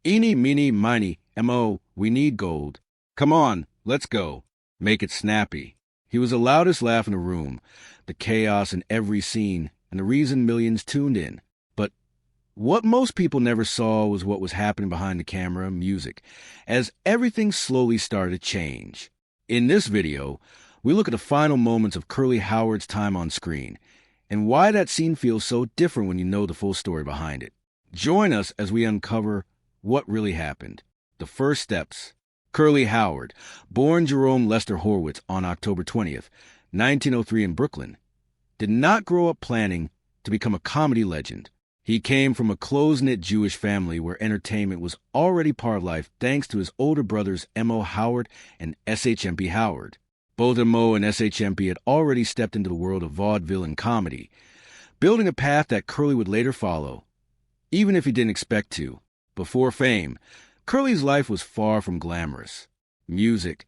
Eeny, meeny, miny, M.O., we need gold. Come on, let's go. Make it snappy. He was the loudest laugh in the room, the chaos in every scene, and the reason millions tuned in. But what most people never saw was what was happening behind the camera, music, as everything slowly started to change. In this video, we look at the final moments of Curly Howard's time on screen, and why that scene feels so different when you know the full story behind it. Join us as we uncover what really happened. The first steps. Curly Howard, born Jerome Lester Horwitz on October 20th, 1903 in Brooklyn, did not grow up planning to become a comedy legend. He came from a close-knit Jewish family where entertainment was already part of life thanks to his older brothers M.O. Howard and S.H.M.P. Howard. Both M.O. and S.H.M.P. had already stepped into the world of vaudeville and comedy, building a path that Curly would later follow, even if he didn't expect to. Before fame, Curly's life was far from glamorous. Music.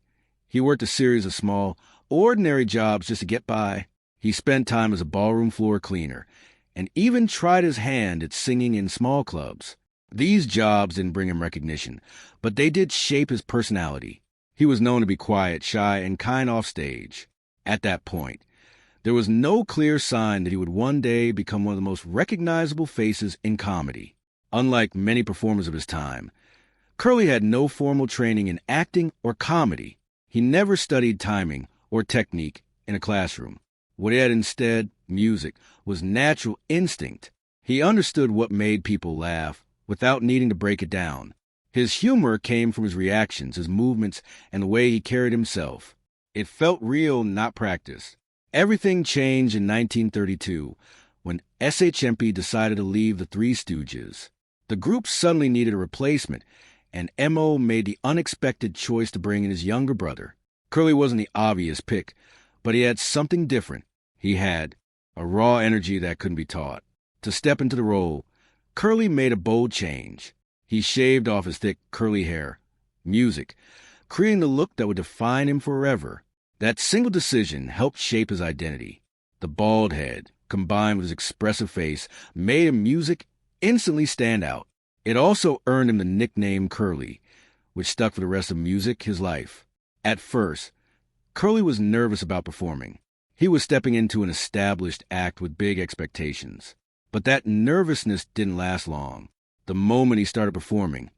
He worked a series of small, ordinary jobs just to get by. He spent time as a ballroom floor cleaner, and even tried his hand at singing in small clubs. These jobs didn't bring him recognition, but they did shape his personality. He was known to be quiet, shy, and kind off stage. At that point, there was no clear sign that he would one day become one of the most recognizable faces in comedy. Unlike many performers of his time, Curly had no formal training in acting or comedy. He never studied timing or technique in a classroom. What he had instead, music, was natural instinct. He understood what made people laugh without needing to break it down. His humor came from his reactions, his movements, and the way he carried himself. It felt real, not practiced. Everything changed in 1932 when S.H.M.P. decided to leave the Three Stooges. The group suddenly needed a replacement, and M.O. made the unexpected choice to bring in his younger brother. Curly wasn't the obvious pick, but he had something different. He had a raw energy that couldn't be taught. To step into the role, Curly made a bold change. He shaved off his thick, curly hair. Music, creating the look that would define him forever. That single decision helped shape his identity. The bald head, combined with his expressive face, made him music instantly stand out. It also earned him the nickname Curly, which stuck for the rest of music, his life. At first, Curly was nervous about performing. He was stepping into an established act with big expectations. But that nervousness didn't last long. The moment he started performing,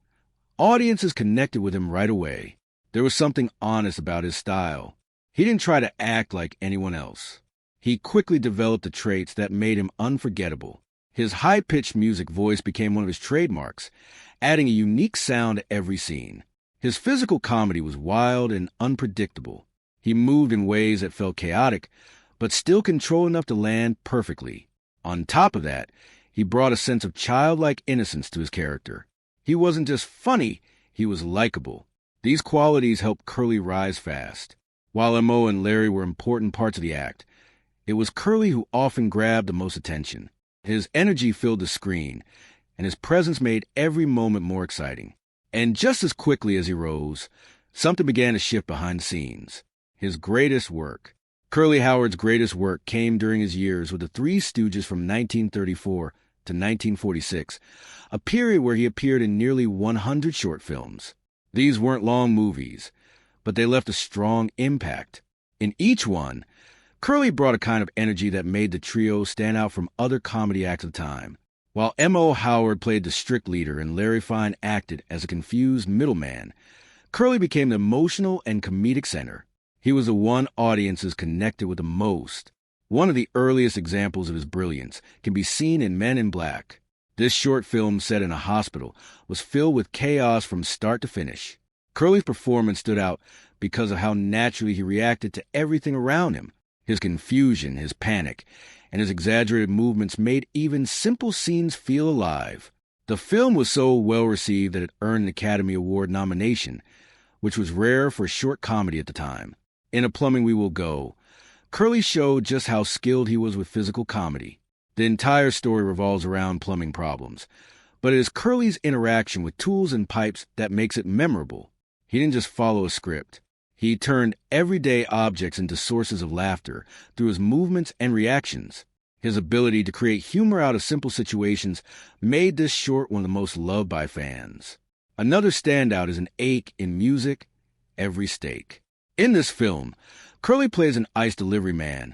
audiences connected with him right away. There was something honest about his style. He didn't try to act like anyone else. He quickly developed the traits that made him unforgettable. His high-pitched music voice became one of his trademarks, adding a unique sound to every scene. His physical comedy was wild and unpredictable. He moved in ways that felt chaotic, but still controlled enough to land perfectly. On top of that, he brought a sense of childlike innocence to his character. He wasn't just funny, he was likable. These qualities helped Curly rise fast. While M.O. and Larry were important parts of the act, it was Curly who often grabbed the most attention. His energy filled the screen, and his presence made every moment more exciting. And just as quickly as he rose, something began to shift behind the scenes. His greatest work. Curly Howard's greatest work came during his years with the Three Stooges from 1934 to 1946, a period where he appeared in nearly 100 short films. These weren't long movies, but they left a strong impact. In each one, Curly brought a kind of energy that made the trio stand out from other comedy acts of the time. While M.O. Howard played the strict leader and Larry Fine acted as a confused middleman, Curly became the emotional and comedic center. He was the one audiences connected with the most. One of the earliest examples of his brilliance can be seen in Men in Black. This short film set in a hospital was filled with chaos from start to finish. Curly's performance stood out because of how naturally he reacted to everything around him. His confusion, his panic, and his exaggerated movements made even simple scenes feel alive. The film was so well received that it earned an Academy Award nomination, which was rare for short comedy at the time. In A Plumbing We Will Go, Curly showed just how skilled he was with physical comedy. The entire story revolves around plumbing problems, but it is Curly's interaction with tools and pipes that makes it memorable. He didn't just follow a script. He turned everyday objects into sources of laughter through his movements and reactions. His ability to create humor out of simple situations made this short one of the most loved by fans. Another standout is an ache in music, every steak. In this film, Curly plays an ice delivery man,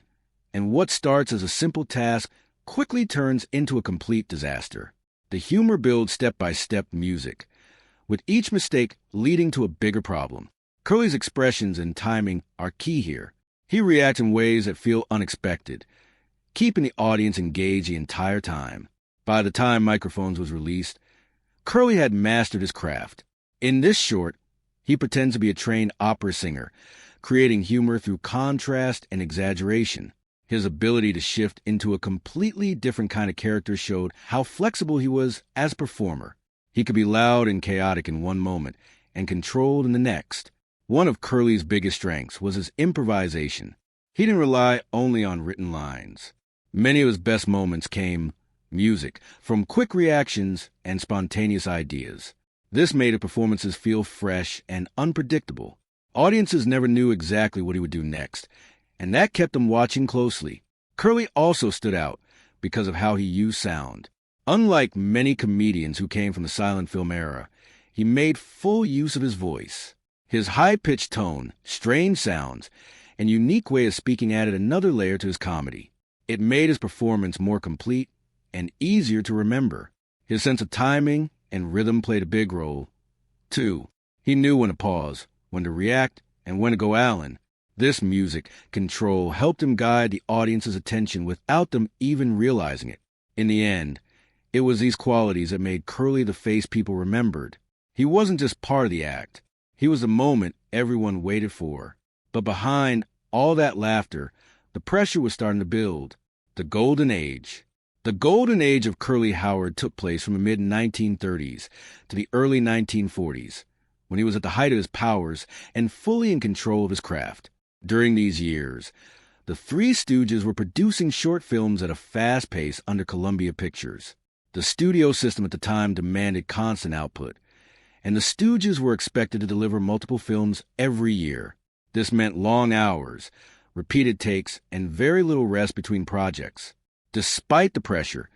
and what starts as a simple task quickly turns into a complete disaster. The humor builds step-by-step music, with each mistake leading to a bigger problem. Curly's expressions and timing are key here. He reacts in ways that feel unexpected, keeping the audience engaged the entire time. By the time Microphones was released, Curly had mastered his craft. In this short, he pretends to be a trained opera singer, creating humor through contrast and exaggeration. His ability to shift into a completely different kind of character showed how flexible he was as a performer. He could be loud and chaotic in one moment and controlled in the next. One of Curly's biggest strengths was his improvisation. He didn't rely only on written lines. Many of his best moments came music, from quick reactions and spontaneous ideas. This made his performances feel fresh and unpredictable. Audiences never knew exactly what he would do next, and that kept them watching closely. Curly also stood out because of how he used sound. Unlike many comedians who came from the silent film era, he made full use of his voice. His high-pitched tone, strange sounds, and unique way of speaking added another layer to his comedy. It made his performance more complete and easier to remember. His sense of timing and rhythm played a big role, too. He knew when to pause, when to react, and when to go Allen. This music control helped him guide the audience's attention without them even realizing it. In the end, it was these qualities that made Curly the face people remembered. He wasn't just part of the act. He was the moment everyone waited for. But behind all that laughter, the pressure was starting to build. The Golden Age. The Golden Age of Curly Howard took place from the mid-1930s to the early 1940s, when he was at the height of his powers and fully in control of his craft. During these years, the Three Stooges were producing short films at a fast pace under Columbia Pictures. The studio system at the time demanded constant output, and the Stooges were expected to deliver multiple films every year. This meant long hours, repeated takes, and very little rest between projects. Despite the pressure,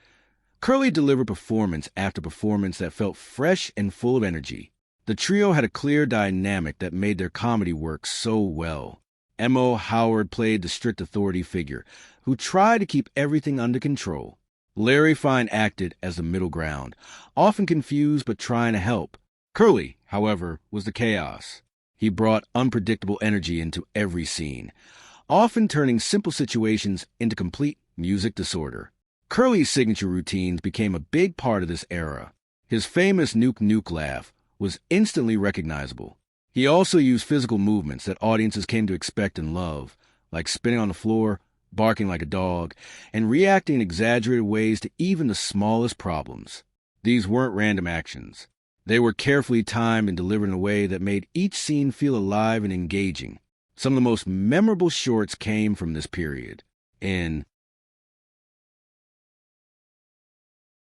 Curly delivered performance after performance that felt fresh and full of energy. The trio had a clear dynamic that made their comedy work so well. M.O. Howard played the strict authority figure, who tried to keep everything under control. Larry Fine acted as the middle ground, often confused but trying to help. Curly, however, was the chaos. He brought unpredictable energy into every scene, often turning simple situations into complete music disorder. Curly's signature routines became a big part of this era. His famous nuke nuke laugh was instantly recognizable. He also used physical movements that audiences came to expect and love, like spinning on the floor, barking like a dog, and reacting in exaggerated ways to even the smallest problems. These weren't random actions. They were carefully timed and delivered in a way that made each scene feel alive and engaging. Some of the most memorable shorts came from this period. In